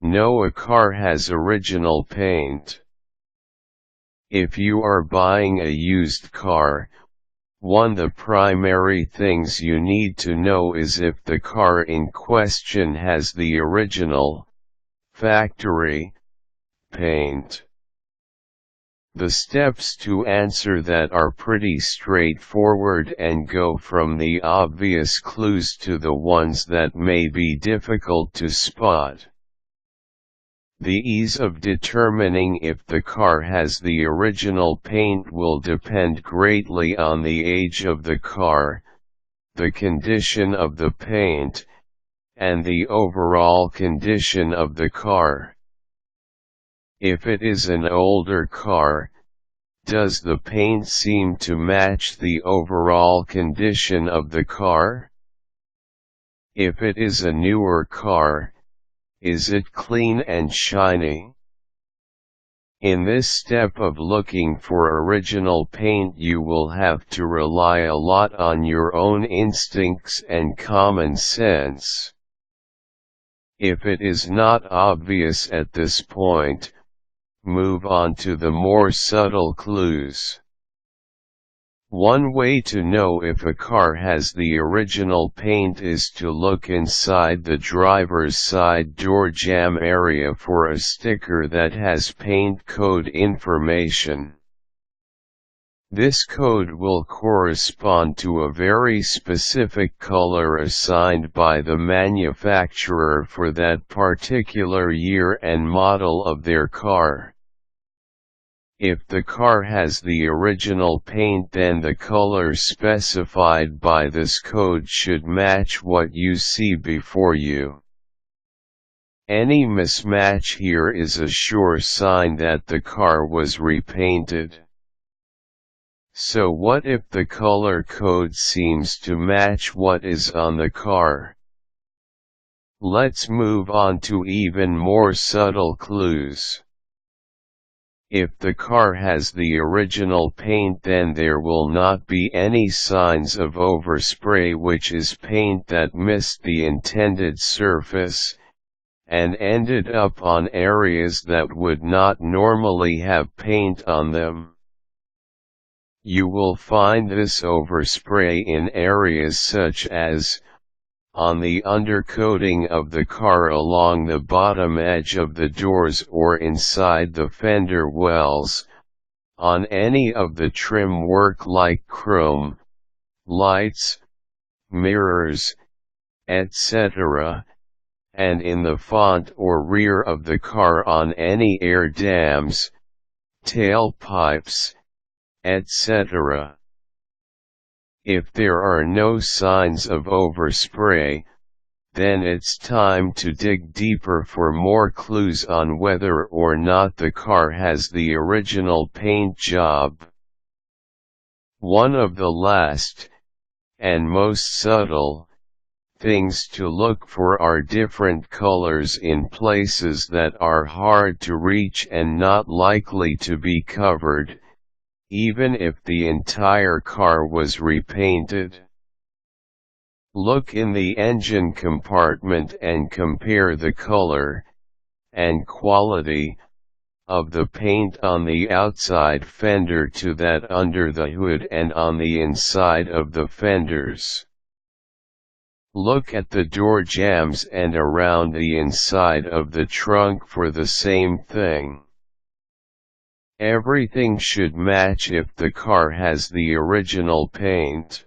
know a car has original paint. If you are buying a used car, one of the primary things you need to know is if the car in question has the original, factory, paint. The steps to answer that are pretty straightforward and go from the obvious clues to the ones that may be difficult to spot. The ease of determining if the car has the original paint will depend greatly on the age of the car, the condition of the paint, and the overall condition of the car. If it is an older car, does the paint seem to match the overall condition of the car? If it is a newer car, is it clean and shiny? In this step of looking for original paint, you will have to rely a lot on your own instincts and common sense. If it is not obvious at this point, move on to the more subtle clues. One way to know if a car has the original paint is to look inside the driver's side door jamb area for a sticker that has paint code information. This code will correspond to a very specific color assigned by the manufacturer for that particular year and model of their car. If the car has the original paint, then the color specified by this code should match what you see before you. Any mismatch here is a sure sign that the car was repainted. So what if the color code seems to match what is on the car? Let's move on to even more subtle clues. If the car has the original paint, then there will not be any signs of overspray, which is paint that missed the intended surface, and ended up on areas that would not normally have paint on them. You will find this overspray in areas such as on the undercoating of the car along the bottom edge of the doors or inside the fender wells, on any of the trim work like chrome, lights, mirrors, etc., and in the front or rear of the car on any air dams, tailpipes, etc. If there are no signs of overspray, then it's time to dig deeper for more clues on whether or not the car has the original paint job. One of the last, and most subtle, things to look for are different colors in places that are hard to reach and not likely to be covered, even if the entire car was repainted. Look in the engine compartment and compare the color and quality of the paint on the outside fender to that under the hood and on the inside of the fenders. Look at the door jambs and around the inside of the trunk for the same thing. Everything should match if the car has the original paint.